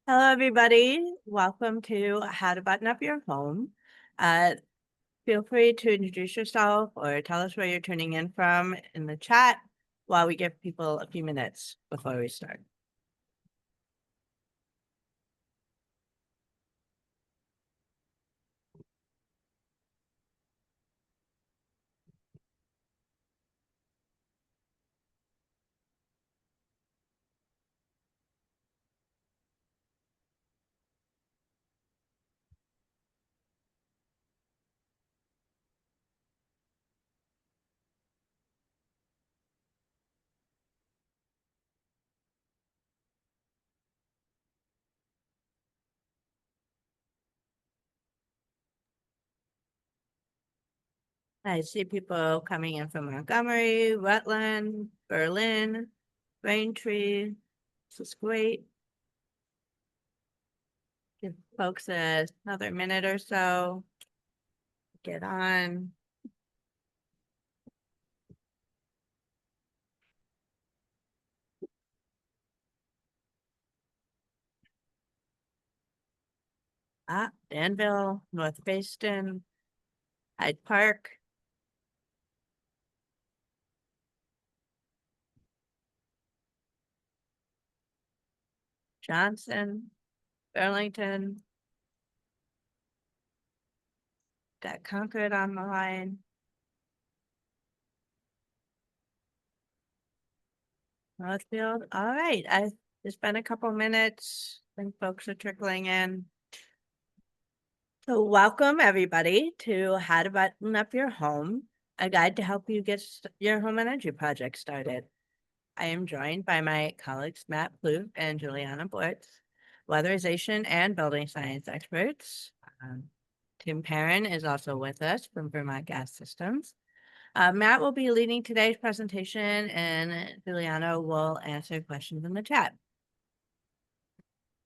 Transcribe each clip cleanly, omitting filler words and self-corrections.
Hello, everybody. Welcome to How to Button Up Your Home. Feel free to introduce yourself or tell us where you're tuning in from in the chat while we give people a few minutes before we start. I see people coming in from Montgomery, Rutland, Berlin, Braintree. This is great. Give folks another minute or so. Get on. Danville, North Baston, Hyde Park. Johnson, Burlington, got Concord on the line. Northfield. All right. It's been a couple minutes. I think folks are trickling in. So welcome everybody to How to Button Up Your Home, a guide to help you get your home energy project started. I am joined by my colleagues Matt Plouffe and Juliana Bortz, weatherization and building science experts. Tim Perrin is also with us from Vermont Gas Systems. Matt will be leading today's presentation and Juliana will answer questions in the chat.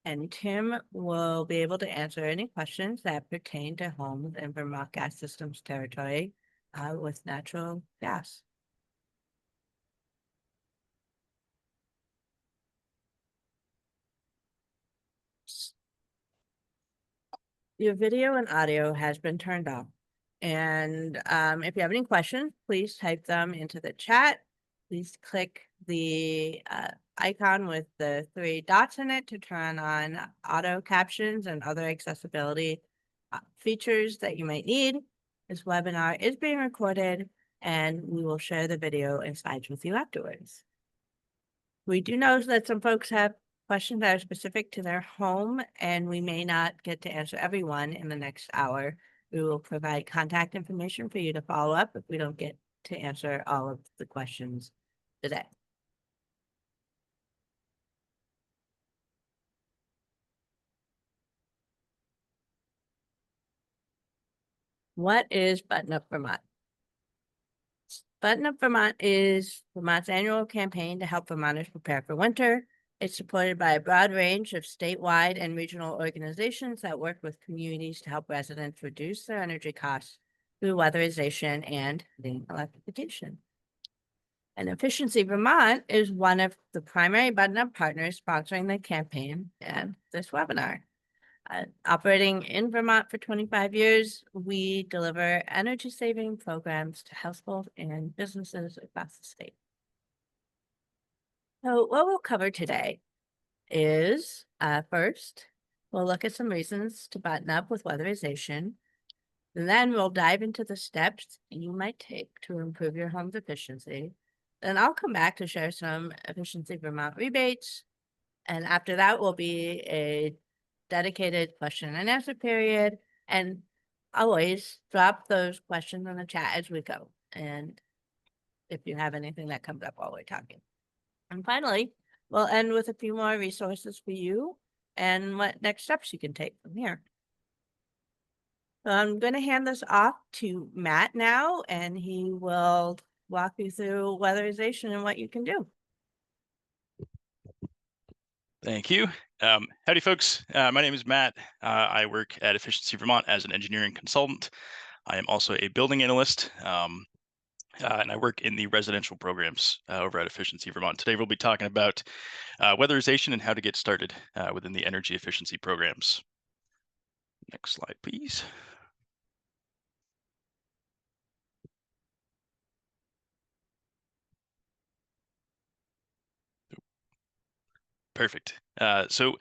And Tim will be able to answer any questions that pertain to homes in Vermont Gas Systems territory with natural gas. Your video and audio has been turned off. And if you have any questions, please type them into the chat. Please click the icon with the 3 dots in it to turn on auto captions and other accessibility features that you might need. This webinar is being recorded and we will share the video and slides with you afterwards. We do know that some folks have questions that are specific to their home, and we may not get to answer everyone in the next hour. We will provide contact information for you to follow up if we don't get to answer all of the questions today. What is Button Up Vermont? Button Up Vermont is Vermont's annual campaign to help Vermonters prepare for winter. It's supported by a broad range of statewide and regional organizations that work with communities to help residents reduce their energy costs through weatherization and electrification. And Efficiency Vermont is one of the primary button-up partners sponsoring the campaign and this webinar. Operating in Vermont for 25 years, we deliver energy-saving programs to households and businesses across the state. So what we'll cover today is, first, we'll look at some reasons to button up with weatherization. And then we'll dive into the steps you might take to improve your home's efficiency. Then I'll come back to share some Efficiency Vermont rebates. And after that will be a dedicated question and answer period. And always drop those questions in the chat as we go. And if you have anything that comes up while we're talking. And finally, we'll end with a few more resources for you and what next steps you can take from here. So I'm going to hand this off to Matt now, and he will walk you through weatherization and what you can do. Thank you. Howdy, folks. My name is Matt. I work at Efficiency Vermont as an engineering consultant. I am also a building analyst. and I work in the residential programs over at Efficiency Vermont. Today, we'll be talking about weatherization and how to get started within the energy efficiency programs. Next slide, please. Perfect. So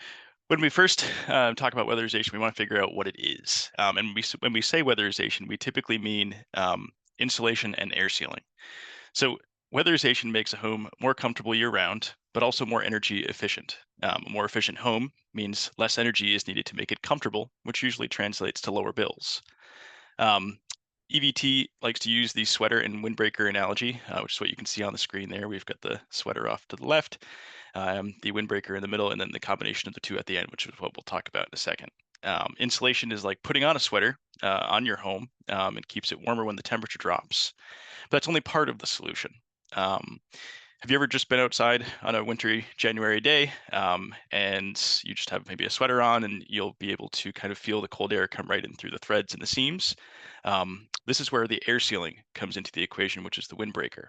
when we first talk about weatherization, we want to figure out what it is. And when we say weatherization, we typically mean insulation and air sealing. So weatherization makes a home more comfortable year-round, but also more energy efficient. A more efficient home means less energy is needed to make it comfortable, which usually translates to lower bills. Um, EVT likes to use the sweater and windbreaker analogy, which is what you can see on the screen there. We've got the sweater off to the left, the windbreaker in the middle, and then the combination of the two at the end, which is what we'll talk about in a second. Insulation is like putting on a sweater on your home. It keeps it warmer when the temperature drops. But that's only part of the solution. Um, have you ever just been outside on a wintry January day and you just have maybe a sweater on and you'll be able to kind of feel the cold air come right in through the threads and the seams? This is where the air sealing comes into the equation, which is the windbreaker.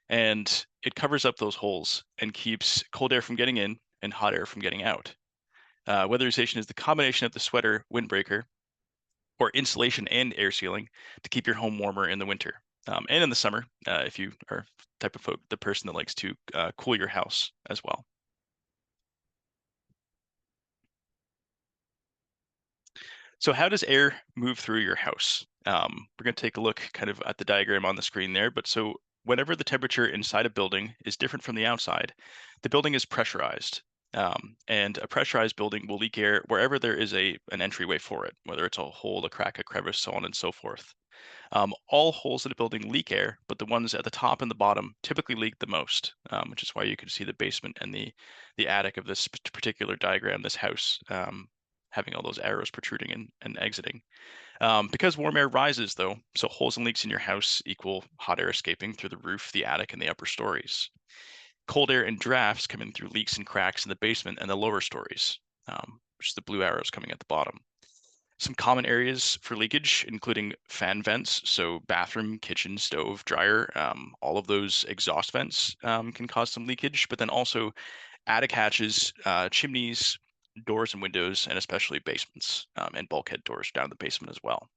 And it covers up those holes and keeps cold air from getting in and hot air from getting out. Weatherization is the combination of the sweater, windbreaker, or insulation and air sealing to keep your home warmer in the winter and in the summer if you are the person that likes to cool your house as well. So how does air move through your house? We're going to take a look kind of at the diagram on the screen there. But so whenever the temperature inside a building is different from the outside, the building is pressurized. And a pressurized building will leak air wherever there is an entryway for it, whether it's a hole, a crack, a crevice, so on and so forth. All holes in a building leak air, but the ones at the top and the bottom typically leak the most, which is why you can see the basement and the attic of this particular diagram, this house, having all those arrows protruding and exiting. Because warm air rises, though, so holes and leaks in your house equal hot air escaping through the roof, the attic, and the upper stories. Cold air and drafts come in through leaks and cracks in the basement and the lower stories, which is the blue arrows coming at the bottom. Some common areas for leakage, including fan vents, so bathroom, kitchen, stove, dryer, all of those exhaust vents can cause some leakage, but then also attic hatches, chimneys, doors and windows, and especially basements and bulkhead doors down the basement as well.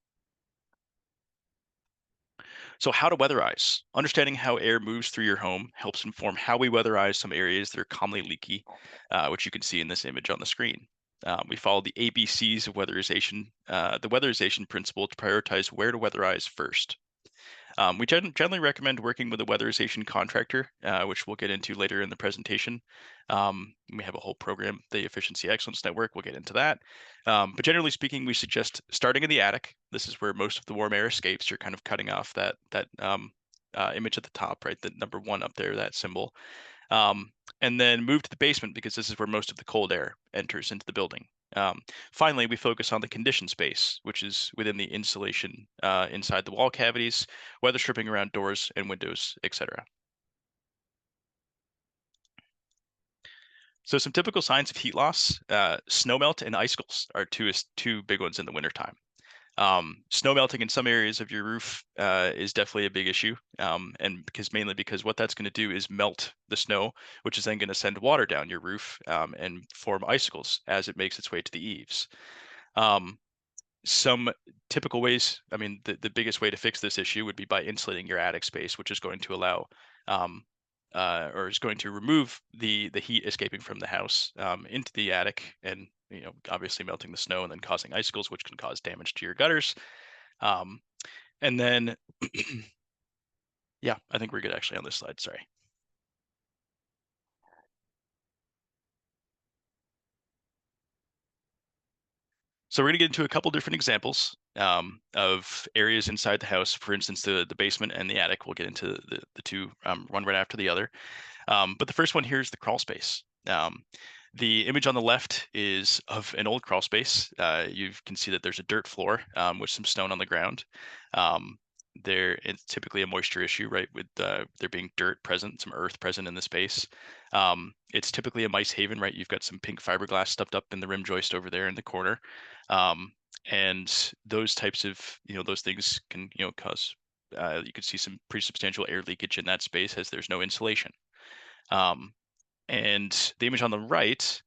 So how to weatherize. Understanding how air moves through your home helps inform how we weatherize some areas that are commonly leaky, which you can see in this image on the screen. We follow the ABCs of weatherization, the weatherization principle to prioritize where to weatherize first. We generally recommend working with a weatherization contractor, which we'll get into later in the presentation. We have a whole program, the Efficiency Excellence Network. We'll get into that. But generally speaking, we suggest starting in the attic. This is where most of the warm air escapes. You're kind of cutting off that image at the top, right? The number one up there, that symbol. And then move to the basement because this is where most of the cold air enters into the building. Finally, we focus on the conditioned space, which is within the insulation inside the wall cavities, weather stripping around doors and windows, etc. So some typical signs of heat loss, snowmelt and icicles are two big ones in the wintertime. Snow melting in some areas of your roof is definitely a big issue, and mainly because what that's going to do is melt the snow, which is then going to send water down your roof and form icicles as it makes its way to the eaves. Um, some typical ways, I mean, the biggest way to fix this issue would be by insulating your attic space, which is going to allow um, or is going to remove the heat escaping from the house into the attic and obviously melting the snow and then causing icicles, which can cause damage to your gutters. Um, and then, yeah, I think we're good actually on this slide. Sorry. So we're going to get into a couple different examples of areas inside the house. For instance, the basement and the attic. We'll get into the two one right after the other. But the first one here is the crawl space. The image on the left is of an old crawl space. You can see that there's a dirt floor with some stone on the ground. It's typically a moisture issue, right? With there being dirt present, some earth present in the space. It's typically a mice haven, right? You've got some pink fiberglass stuffed up in the rim joist over there in the corner. And those types of, those things can, cause You could see some pretty substantial air leakage in that space as there's no insulation. Um, and the image on the right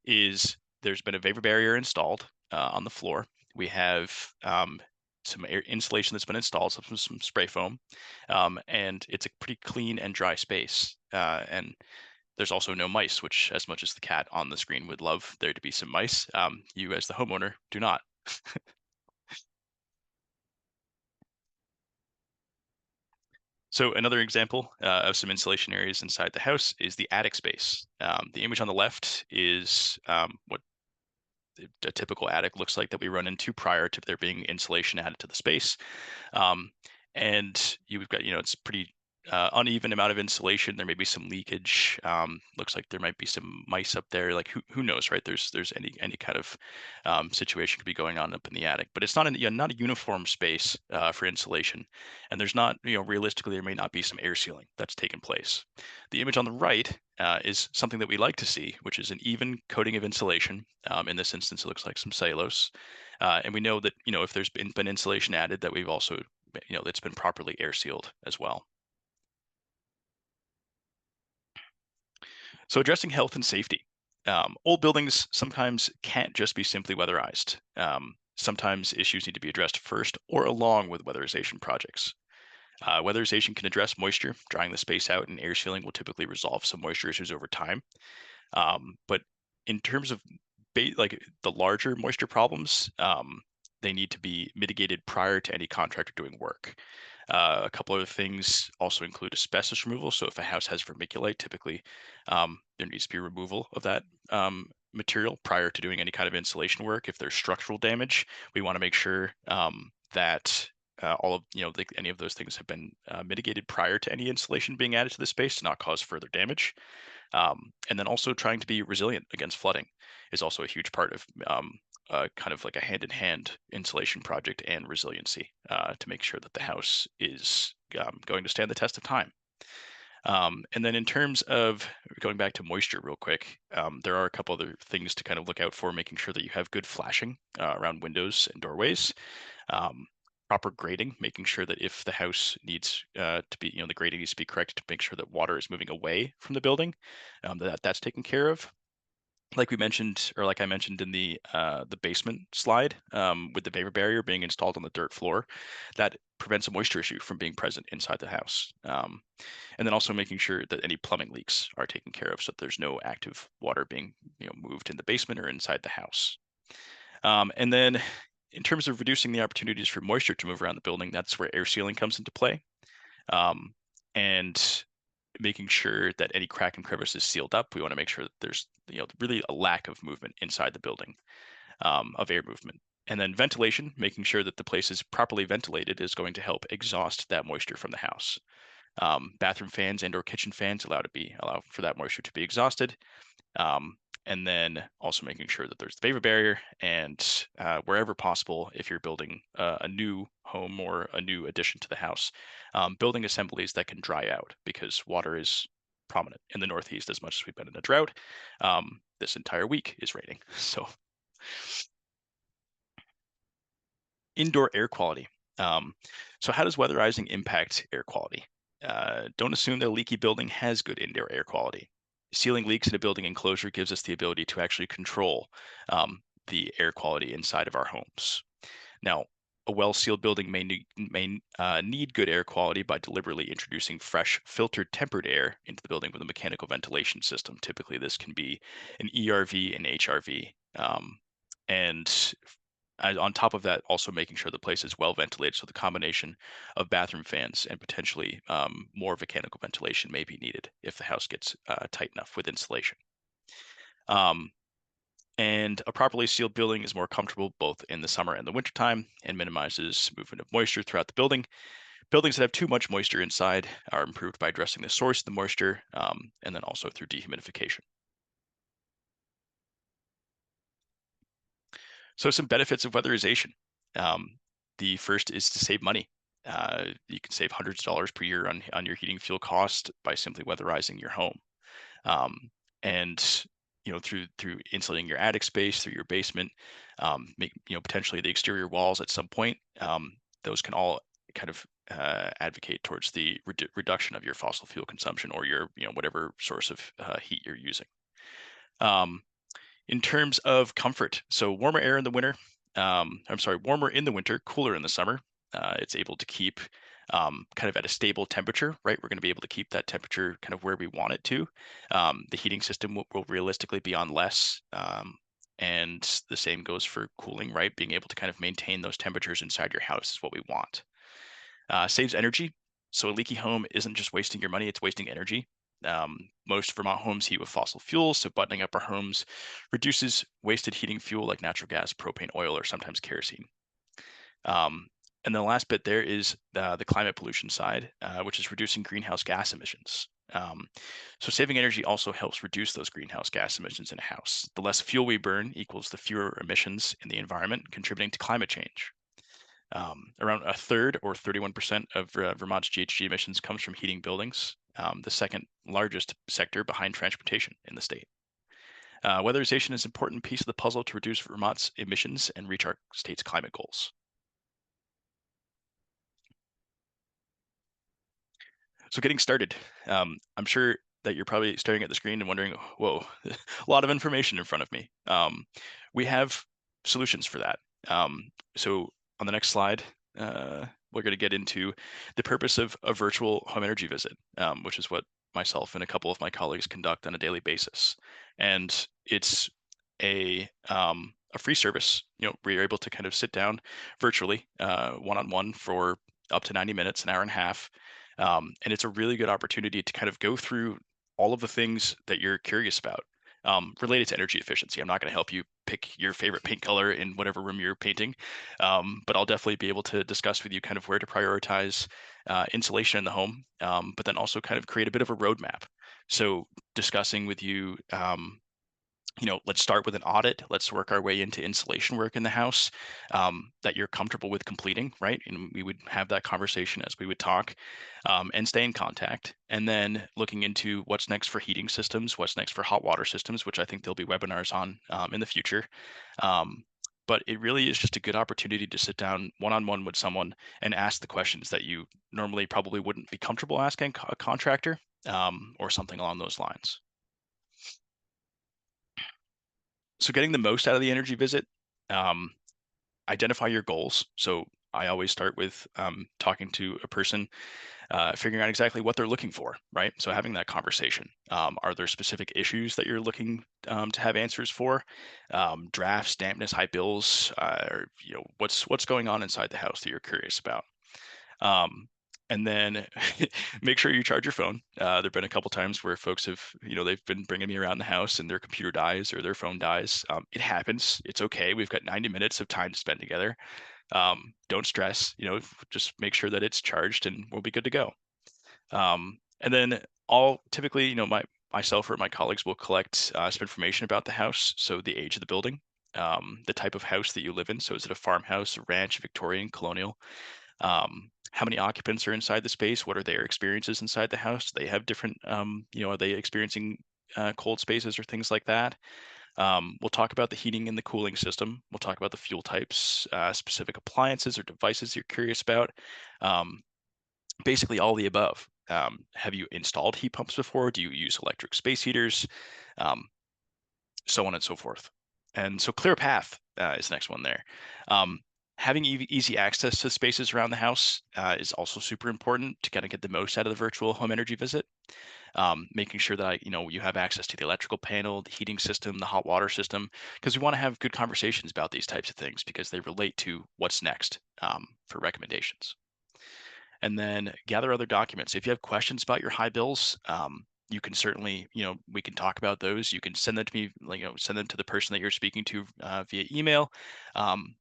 is there's been a vapor barrier installed on the floor. We have some air insulation that's been installed, some spray foam, and it's a pretty clean and dry space. And there's also no mice, which, as much as the cat on the screen would love there to be some mice, you as the homeowner do not. So another example of some insulation areas inside the house is the attic space. The image on the left is what a typical attic looks like that we run into prior to there being insulation added to the space. Um, and you've got, it's pretty uneven amount of insulation. There may be some leakage. Looks like there might be some mice up there. Like who knows, right? There's any kind of situation could be going on up in the attic, but it's not not a uniform space for insulation. And there's not, realistically, there may not be some air sealing that's taken place. The image on the right is something that we like to see, which is an even coating of insulation. In this instance, it looks like some cellulose. And we know that, if there's been insulation added, that we've also, it's been properly air sealed as well. So addressing health and safety. Old buildings sometimes can't just be simply weatherized. Sometimes issues need to be addressed first or along with weatherization projects. Weatherization can address moisture. Drying the space out and air sealing will typically resolve some moisture issues over time. But in terms of like the larger moisture problems, they need to be mitigated prior to any contractor doing work. A couple other things also include asbestos removal. So if a house has vermiculite, typically there needs to be removal of that material prior to doing any kind of insulation work. If there's structural damage, we want to make sure that all of like any of those things have been mitigated prior to any insulation being added to the space to not cause further damage. And then also trying to be resilient against flooding is also a huge part of kind of like a hand-in-hand insulation project and resiliency to make sure that the house is going to stand the test of time. And then in terms of going back to moisture real quick, there are a couple other things to kind of look out for, making sure that you have good flashing around windows and doorways. Um, Proper grading, making sure that if the house needs to be, the grading needs to be correct to make sure that water is moving away from the building, that's taken care of. Like we mentioned, or like I mentioned in the basement slide, with the vapor barrier being installed on the dirt floor, that prevents a moisture issue from being present inside the house. And then also making sure that any plumbing leaks are taken care of, so that there's no active water being moved in the basement or inside the house. And then in terms of reducing the opportunities for moisture to move around the building, that's where air sealing comes into play. Um, and making sure that any crack and crevice is sealed up. We want to make sure that there's really a lack of movement inside the building, of air movement. And then ventilation, making sure that the place is properly ventilated is going to help exhaust that moisture from the house. Bathroom fans and/or kitchen fans allow for that moisture to be exhausted. Um, and then also making sure that there's the vapor barrier, and wherever possible, if you're building a new home or a new addition to the house, building assemblies that can dry out, because water is prominent in the Northeast. As much as we've been in a drought, this entire week is raining. So indoor air quality. So how does weatherizing impact air quality? Don't assume that a leaky building has good indoor air quality. Sealing leaks in a building enclosure gives us the ability to actually control the air quality inside of our homes. Now, a well-sealed building may need good air quality by deliberately introducing fresh, filtered, tempered air into the building with a mechanical ventilation system. Typically, this can be an ERV and HRV. And on top of that, also making sure the place is well ventilated. So the combination of bathroom fans and potentially more mechanical ventilation may be needed if the house gets tight enough with insulation. Um, and a properly sealed building is more comfortable both in the summer and the wintertime and minimizes movement of moisture throughout the building. Buildings that have too much moisture inside are improved by addressing the source of the moisture, and then also through dehumidification. So some benefits of weatherization. Um, the first is to save money. You can save hundreds of dollars per year on your heating fuel cost by simply weatherizing your home. And through insulating your attic space, through your basement, make potentially the exterior walls at some point. Those can all kind of advocate towards the reduction of your fossil fuel consumption or your, whatever source of heat you're using. Um, in terms of comfort, so warmer air in the winter, I'm sorry, warmer in the winter, cooler in the summer. It's able to keep kind of at a stable temperature, right? We're going to be able to keep that temperature kind of where we want it to. The heating system will realistically be on less. And the same goes for cooling, right? Being able to kind of maintain those temperatures inside your house is what we want. Saves energy. So a leaky home isn't just wasting your money, it's wasting energy. Most Vermont homes heat with fossil fuels, so buttoning up our homes reduces wasted heating fuel like natural gas, propane, oil, or sometimes kerosene. Um, and the last bit there is the climate pollution side, which is reducing greenhouse gas emissions. So saving energy also helps reduce those greenhouse gas emissions in a house. The less fuel we burn equals the fewer emissions in the environment, contributing to climate change. Around a third, or 31% of Vermont's GHG emissions, comes from heating buildings, the second largest sector behind transportation in the state. Weatherization is an important piece of the puzzle to reduce Vermont's emissions and reach our state's climate goals. So getting started, I'm sure that you're probably staring at the screen and wondering, whoa, a lot of information in front of me. We have solutions for that. So on the next slide, we're going to get into the purpose of a virtual home energy visit, which is what myself and a couple of my colleagues conduct on a daily basis. And it's a free service, where you're able to kind of sit down virtually, one-on-one for up to 90 minutes, an hour and a half, and it's a really good opportunity to kind of go through all of the things that you're curious about related to energy efficiency. I'm not going to help you pick your favorite paint color in whatever room you're painting, but I'll definitely be able to discuss with you kind of where to prioritize insulation in the home, but then also kind of create a bit of a roadmap. So discussing with you, let's start with an audit. Let's work our way into insulation work in the house that you're comfortable with completing, right? And we would have that conversation as we would talk, and stay in contact. And then looking into what's next for heating systems, what's next for hot water systems, which I think there'll be webinars on in the future. Um, but it really is just a good opportunity to sit down one-on-one with someone and ask the questions that you normally probably wouldn't be comfortable asking a contractor, or something along those lines. So getting the most out of the energy visit, um, identify your goals. So I always start with talking to a person, figuring out exactly what they're looking for, right? So having that conversation. Are there specific issues that you're looking to have answers for? Drafts, dampness, high bills, or what's going on inside the house that you're curious about. And then make sure you charge your phone. There've been a couple times where folks have, they've been bringing me around the house and their computer dies or their phone dies. It happens. It's okay. We've got 90 minutes of time to spend together. Don't stress. Just make sure that it's charged and we'll be good to go. And then I'll typically, myself or my colleagues will collect some information about the house. So the age of the building, the type of house that you live in. So is it a farmhouse, a ranch, Victorian, colonial? How many occupants are inside the space? What are their experiences inside the house? Do they have different, are they experiencing cold spaces or things like that? We'll talk about the heating and the cooling system. We'll talk about the fuel types, specific appliances or devices you're curious about. Um, Basically all the above. Have you installed heat pumps before? Do you use electric space heaters? Um, so on and so forth. And so clear path is the next one there. Um, Having easy access to spaces around the house is also super important to kind of get the most out of the virtual home energy visit. Making sure that you have access to the electrical panel, the heating system, the hot water system, because we want to have good conversations about these types of things because they relate to what's next for recommendations. And then gather other documents. If you have questions about your high bills, you can certainly, we can talk about those. You can send them to me, send them to the person that you're speaking to via email.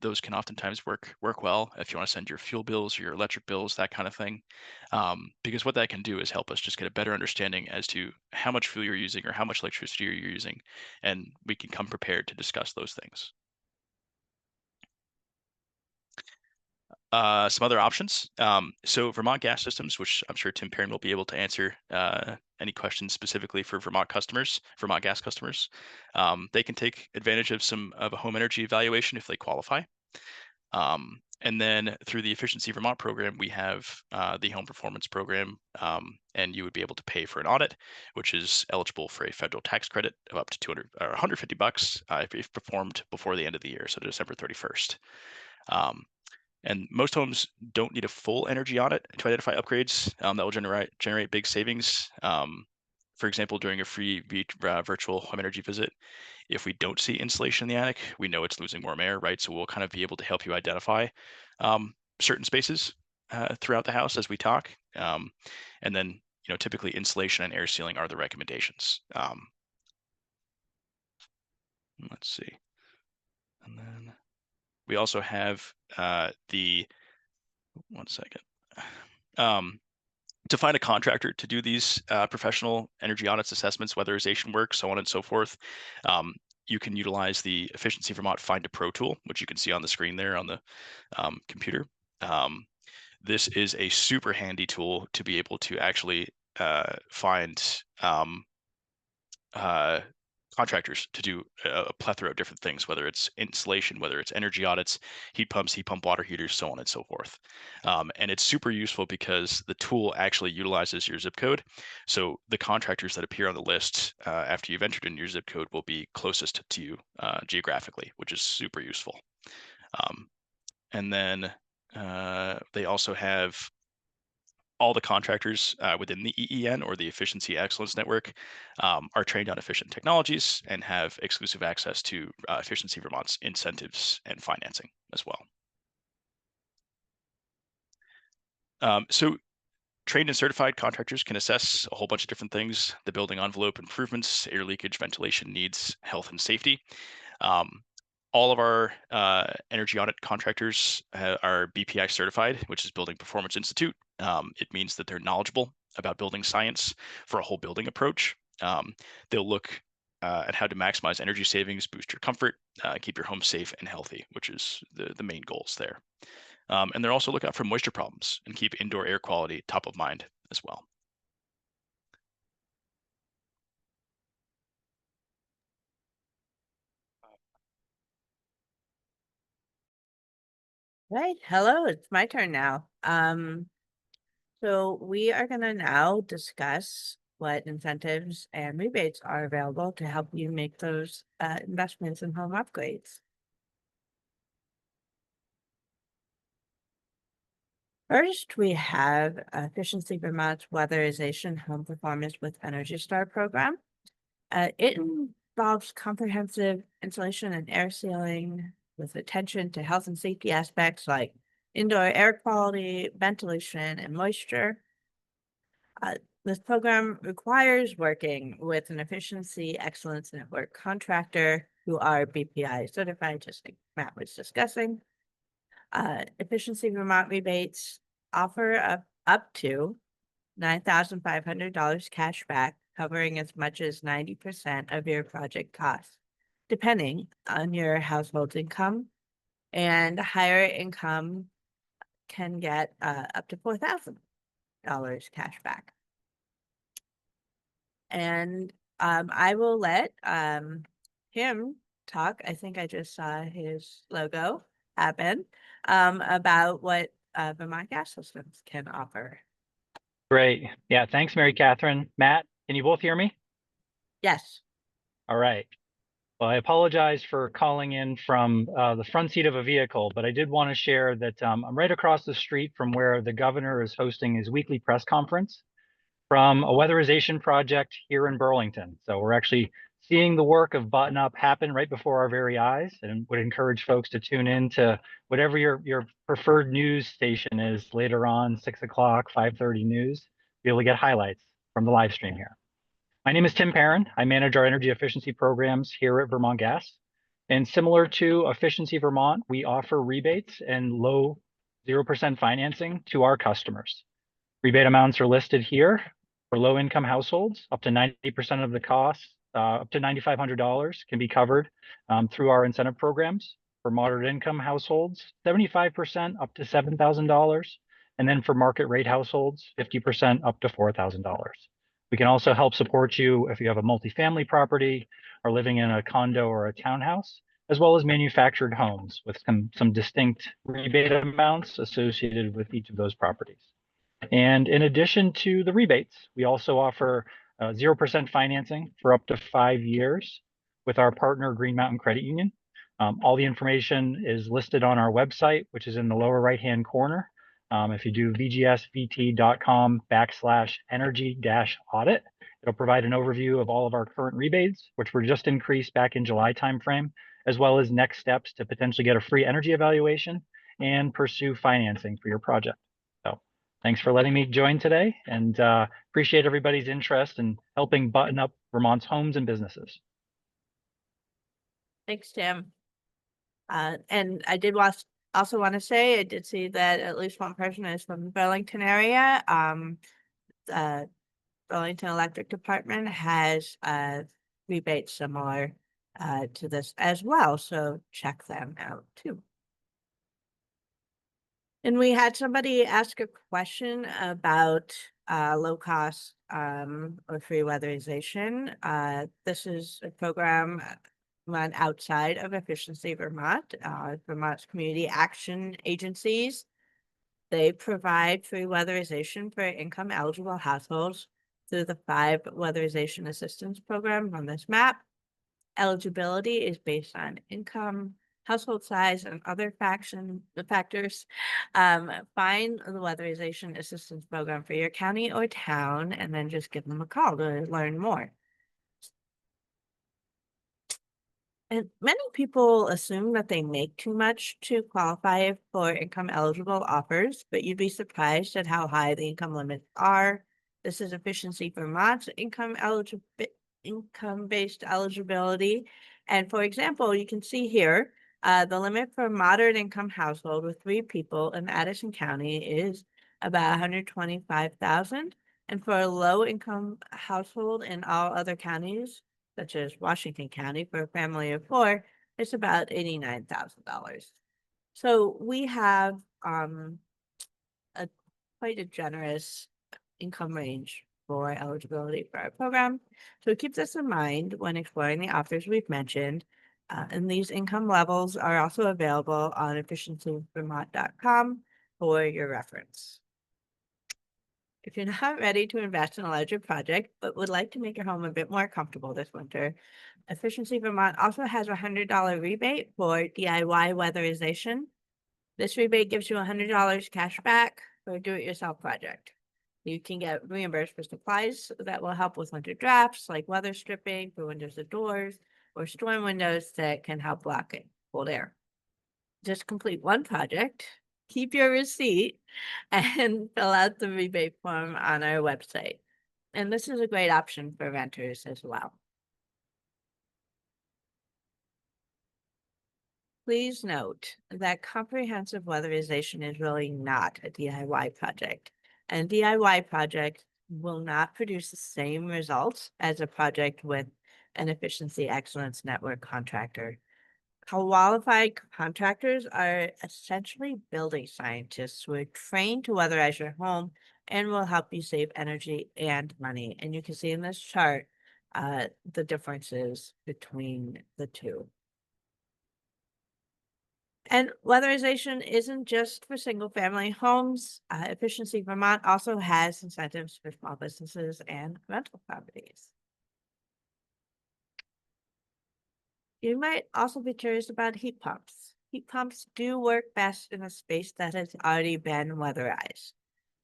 Those can oftentimes work well if you want to send your fuel bills or your electric bills, that kind of thing. Because what that can do is help us just get a better understanding as to how much fuel you're using or how much electricity you're using, and we can come prepared to discuss those things. Some other options. So Vermont Gas Systems, which I'm sure Tim Perrin will be able to answer any questions specifically for Vermont customers, Vermont gas customers. They can take advantage of a home energy evaluation if they qualify. And then through the Efficiency Vermont program, we have the home performance program, and you would be able to pay for an audit, which is eligible for a federal tax credit of up to 200 or $150 if you've performed before the end of the year, so December 31st. Um, and most homes don't need a full energy audit to identify upgrades that will generate big savings. For example, during a free virtual home energy visit, if we don't see insulation in the attic, we know it's losing warm air, right? So we'll kind of be able to help you identify certain spaces throughout the house as we talk. And then, typically insulation and air sealing are the recommendations. Let's see. And then we also have one second. To find a contractor to do these professional energy audits, assessments, weatherization work, so on and so forth, you can utilize the Efficiency Vermont Find a Pro tool, which you can see on the screen there on the computer. This is a super handy tool to be able to actually find uh, contractors to do a plethora of different things, whether it's insulation, whether it's energy audits, heat pumps, heat pump water heaters, so on and so forth. And it's super useful because the tool actually utilizes your zip code. So the contractors that appear on the list after you've entered in your zip code will be closest to you geographically, which is super useful. And then they also have all the contractors within the EEN or the Efficiency Excellence Network are trained on efficient technologies and have exclusive access to Efficiency Vermont's incentives and financing as well. So trained and certified contractors can assess a whole bunch of different things: the building envelope improvements, air leakage, ventilation needs, health and safety. Um, all of our energy audit contractors are BPI certified, which is Building Performance Institute. It means that they're knowledgeable about building science for a whole building approach. They'll look at how to maximize energy savings, boost your comfort, keep your home safe and healthy, which is the main goals there. And they'll also look out for moisture problems and keep indoor air quality top of mind as well. Right. Hello, it's my turn now. So we are gonna now discuss what incentives and rebates are available to help you make those investments in home upgrades. First, we have Efficiency Vermont's Weatherization Home Performance with Energy Star program. It involves comprehensive insulation and air sealing with attention to health and safety aspects like indoor air quality, ventilation, and moisture. This program requires working with an Efficiency Excellence Network contractor who are BPI certified, just like Matt was discussing. Efficiency Vermont rebates offer up to $9,500 cash back, covering as much as 90% of your project costs, depending on your household income. And higher income can get up to $4,000 cash back. And I will let him talk. I think I just saw his logo happen about what Vermont Gas Systems can offer. Great. Yeah, thanks, Mary Catherine. Matt, can you both hear me? Yes. All right. Well, I apologize for calling in from the front seat of a vehicle, but I did want to share that I'm right across the street from where the governor is hosting his weekly press conference from a weatherization project here in Burlington. So we're actually seeing the work of Button Up happen right before our very eyes, and would encourage folks to tune in to whatever your preferred news station is later on, 6 o'clock, 5:30 news, be able to get highlights from the live stream here. My name is Tim Perrin. I manage our energy efficiency programs here at Vermont Gas. And similar to Efficiency Vermont, we offer rebates and low 0% financing to our customers. Rebate amounts are listed here. For low income households, up to 90% of the costs, up to $9,500 can be covered through our incentive programs. For moderate income households, 75% up to $7,000. And then for market rate households, 50% up to $4,000. We can also help support you if you have a multifamily property or living in a condo or a townhouse. as well as manufactured homes with some distinct rebate amounts associated with each of those properties. And in addition to the rebates, we also offer 0% financing for up to 5 years with our partner Green Mountain Credit Union. All the information is listed on our website, which is in the lower right-hand corner. If you do vgsvt.com/energy-audit, it'll provide an overview of all of our current rebates, which were just increased back in July timeframe, as well as next steps to potentially get a free energy evaluation and pursue financing for your project. So thanks for letting me join today, and appreciate everybody's interest in helping button up Vermont's homes and businesses. Thanks, Tim. And I did also want to say, I did see that at least one person is from the Burlington area. Burlington Electric Department has rebates similar to this as well, so check them out too. And we had somebody ask a question about low cost or free weatherization. This is a program run outside of Efficiency Vermont, Vermont's community action agencies. They provide free weatherization for income eligible households through the 5 weatherization assistance program on this map. Eligibility is based on income, household size, and other factors. Find the weatherization assistance program for your county or town, and then just give them a call to learn more. And many people assume that they make too much to qualify for income eligible offers, but you'd be surprised at how high the income limits are. This is Efficiency Vermont's income-based eligibility. And for example, you can see here, the limit for a moderate income household with 3 people in Addison County is about $125,000. And for a low income household in all other counties, such as Washington County, for a family of 4, it's about $89,000. So we have quite a generous income range for eligibility for our program. So keep this in mind when exploring the offers we've mentioned. And these income levels are also available on efficiencyvermont.com for your reference. If you're not ready to invest in a larger project, but would like to make your home a bit more comfortable this winter, Efficiency Vermont also has a $100 rebate for DIY weatherization. This rebate gives you $100 cash back for a do-it-yourself project. You can get reimbursed for supplies that will help with winter drafts, like weather stripping for windows and doors, or storm windows that can help block cold air. Just complete one project, keep your receipt, and fill out the rebate form on our website. And this is a great option for renters as well. Please note that comprehensive weatherization is really not a DIY project, and DIY project will not produce the same results as a project with an Efficiency Excellence Network contractor. Qualified contractors are essentially building scientists who are trained to weatherize your home and will help you save energy and money. And you can see in this chart the differences between the two. And weatherization isn't just for single family homes. Efficiency Vermont also has incentives for small businesses and rental properties. You might also be curious about heat pumps. Heat pumps do work best in a space that has already been weatherized.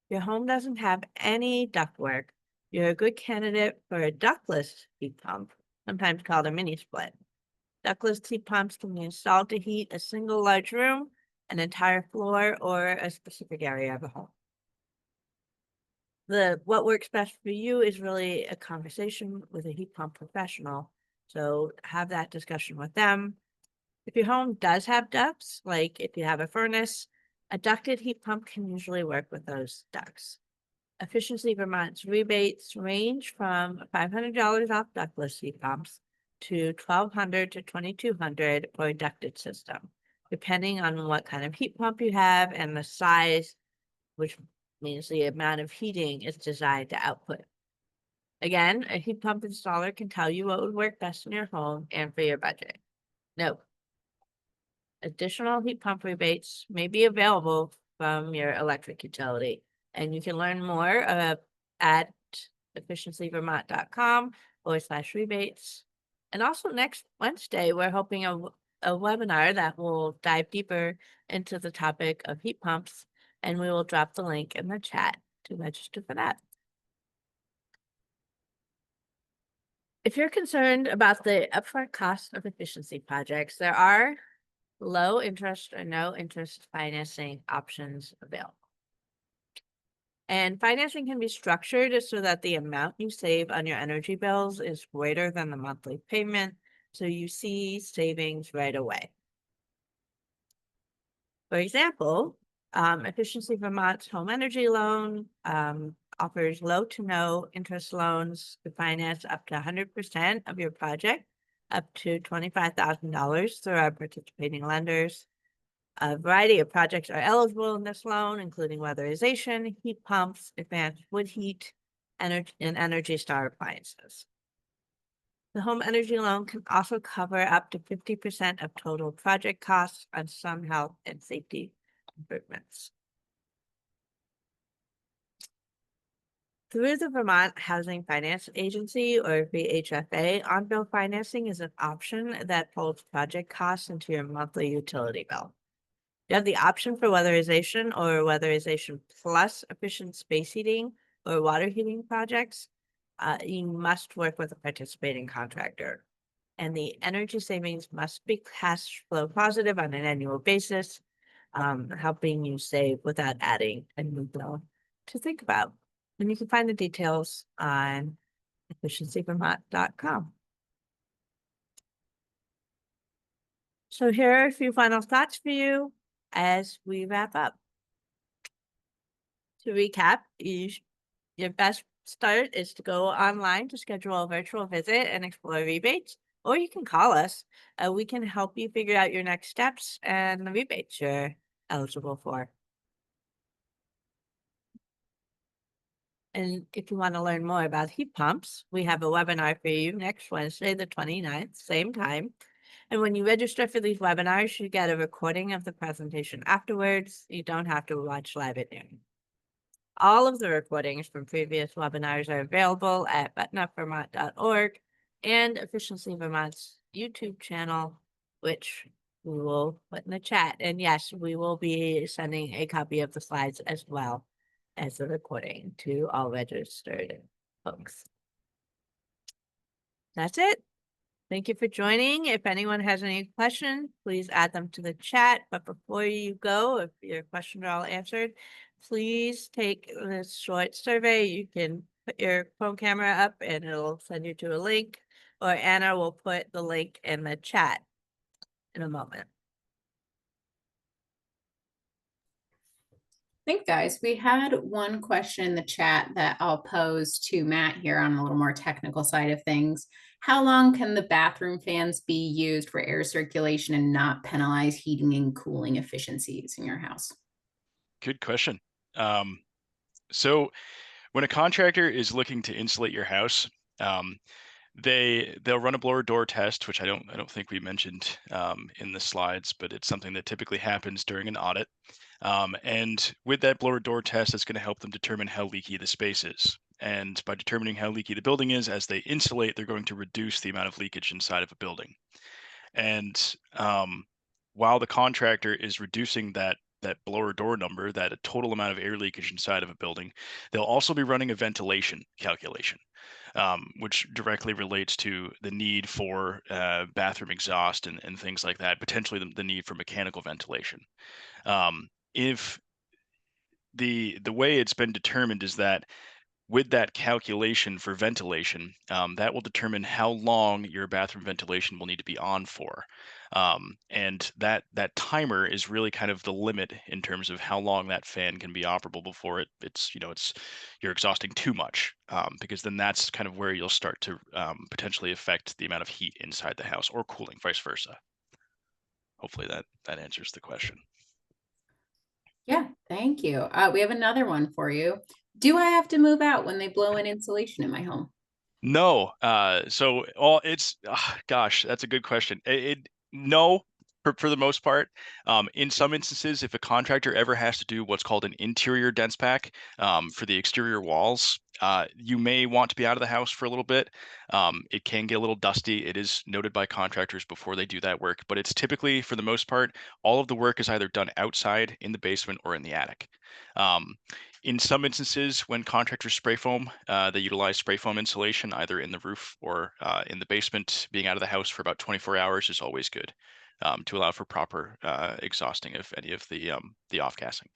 Your home doesn't have any ductwork. You're a good candidate for a ductless heat pump, sometimes called a mini split. Ductless heat pumps can be installed to heat a single large room, an entire floor, or a specific area of a home. What works best for you is really a conversation with a heat pump professional. So have that discussion with them. If your home does have ducts, like if you have a furnace, a ducted heat pump can usually work with those ducts. Efficiency Vermont's rebates range from $500 off ductless heat pumps to $1,200 to $2,200 for a ducted system, depending on what kind of heat pump you have and the size, which means the amount of heating it's designed to output. Again, a heat pump installer can tell you what would work best in your home and for your budget. Note, Additional heat pump rebates may be available from your electric utility. And you can learn more at efficiencyvermont.com/rebates. And also next Wednesday, we're hoping a webinar that will dive deeper into the topic of heat pumps, and we will drop the link in the chat to register for that. If you're concerned about the upfront cost of efficiency projects, there are low interest or no interest financing options available. And financing can be structured so that the amount you save on your energy bills is greater than the monthly payment, so you see savings right away. For example, Efficiency Vermont's home energy loan offers low to no interest loans to finance up to 100% of your project, up to $25,000 through our participating lenders. A variety of projects are eligible in this loan, including weatherization, heat pumps, advanced wood heat, and Energy Star appliances. The home energy loan can also cover up to 50% of total project costs on some health and safety improvements. Through the Vermont Housing Finance Agency, or VHFA, on-bill financing is an option that pulls project costs into your monthly utility bill. You have the option for weatherization or weatherization plus efficient space heating or water heating projects. You must work with a participating contractor. And the energy savings must be cash flow positive on an annual basis, helping you save without adding a new bill to think about. And you can find the details on efficiencyvermont.com. So here are a few final thoughts for you as we wrap up. To recap, your best start is to go online to schedule a virtual visit and explore rebates, or you can call us. We can help you figure out your next steps and the rebates you're eligible for. And if you want to learn more about heat pumps, we have a webinar for you next Wednesday, the 29th, same time. And when you register for these webinars, you get a recording of the presentation afterwards. You don't have to watch live at noon. All of the recordings from previous webinars are available at buttonupvermont.org and Efficiency Vermont's YouTube channel, which we will put in the chat. And yes, we will be sending a copy of the slides as well as the recording to all registered folks. That's it. Thank you for joining. If anyone has any questions, please add them to the chat. But before you go, if your questions are all answered, please take this short survey. You can put your phone camera up and it'll send you to a link, or Anna will put the link in the chat in a moment. Thanks, guys. We had one question in the chat that I'll pose to Matt here on a little more technical side of things. How long can the bathroom fans be used for air circulation and not penalize heating and cooling efficiencies in your house? Good question. So when a contractor is looking to insulate your house, they'll run a blower door test, which I don't think we mentioned in the slides, but it's something that typically happens during an audit. And with that blower door test, it's going to help them determine how leaky the space is. And by determining how leaky the building is, as they insulate, they're going to reduce the amount of leakage inside of a building. And while the contractor is reducing that blower door number, that a total amount of air leakage inside of a building, they'll also be running a ventilation calculation, which directly relates to the need for bathroom exhaust and things like that, potentially the need for mechanical ventilation. If the way it's been determined is that with that calculation for ventilation, that will determine how long your bathroom ventilation will need to be on for. And that timer is really kind of the limit in terms of how long that fan can be operable before you're exhausting too much, because then that's kind of where you'll start to potentially affect the amount of heat inside the house, or cooling, vice versa. Hopefully that answers the question. Yeah, thank you. We have another one for you. Do I have to move out when they blow in insulation in my home? No. Gosh, that's a good question. No, for the most part. In some instances, if a contractor ever has to do what's called an interior dense pack for the exterior walls, you may want to be out of the house for a little bit. It can get a little dusty. It is noted by contractors before they do that work, but it's typically, for the most part, all of the work is either done outside in the basement or in the attic. In some instances, when contractors spray foam, they utilize spray foam insulation either in the roof or in the basement. Being out of the house for about 24 hours is always good to allow for proper exhausting of any of the off-gassing.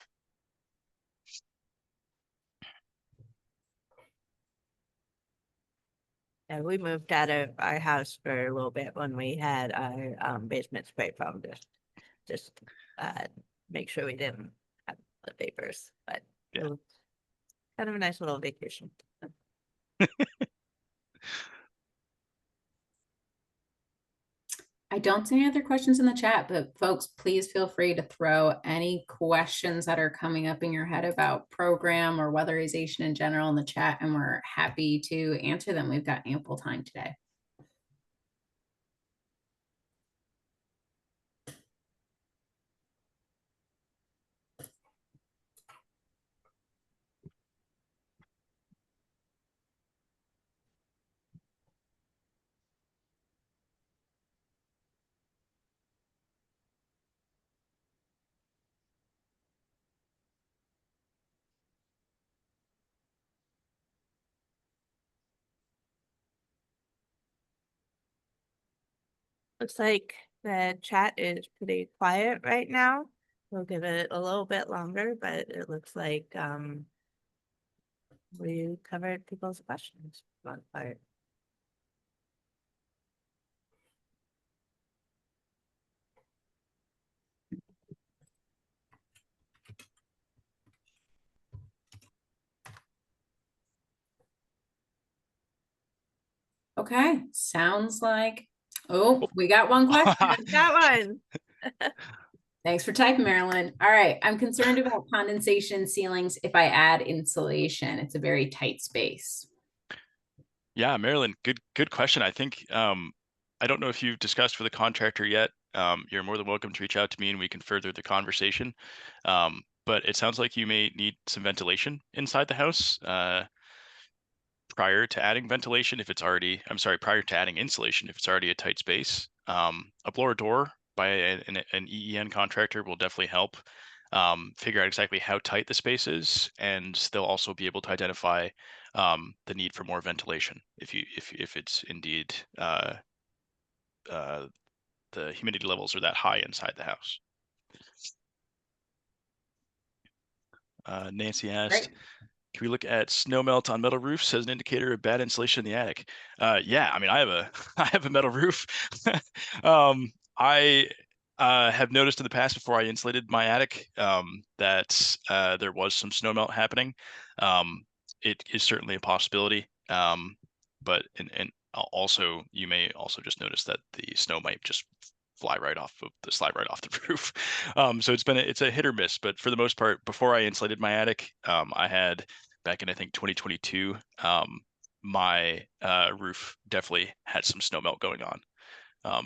And we moved out of our house for a little bit when we had our basement spray foam, just make sure we didn't have the vapors, but it Yeah. was kind of a nice little vacation. I don't see any other questions in the chat, but folks, please feel free to throw any questions that are coming up in your head about program or weatherization in general in the chat, and we're happy to answer them. We've got ample time today. Looks like the chat is pretty quiet right now. We'll give it a little bit longer, but it looks like we covered people's questions for the most part. Okay, sounds like, oh, we got one question. Got one. Thanks for typing, Marilyn. All right, I'm concerned about condensation ceilings if I add insulation. It's a very tight space. Yeah, Marilyn, good question. I think I don't know if you've discussed with the contractor yet. You're more than welcome to reach out to me and we can further the conversation. But it sounds like you may need some ventilation inside the house prior to adding ventilation if it's already, I'm sorry, prior to adding insulation if it's already a tight space. A blower door by an EEN contractor will definitely help figure out exactly how tight the space is, and they'll also be able to identify the need for more ventilation if it's indeed the humidity levels are that high inside the house. Nancy asked, Great. can we look at snow melt on metal roofs as an indicator of bad insulation in the attic? Yeah, I mean, I have a I have a metal roof. I have noticed in the past before I insulated my attic that there was some snow melt happening. It is certainly a possibility, but and also you may also just notice that the snow might just slide right off the roof. So it's a hit or miss, but for the most part, before I insulated my attic, I had back in I think 2022, my roof definitely had some snow melt going on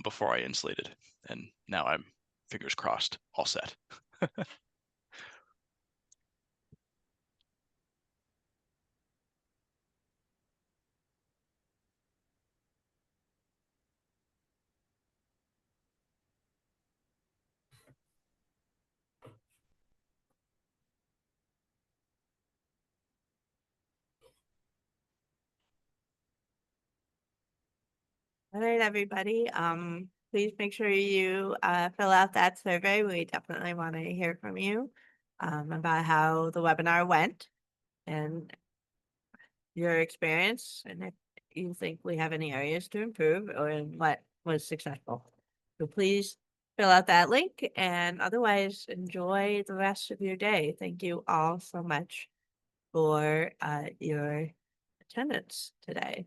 before I insulated, and now I'm fingers crossed, all set. All right, everybody. Please make sure you fill out that survey. We definitely want to hear from you about how the webinar went and your experience, and if you think we have any areas to improve or in what was successful. So please fill out that link, and otherwise enjoy the rest of your day. Thank you all so much for your attendance today.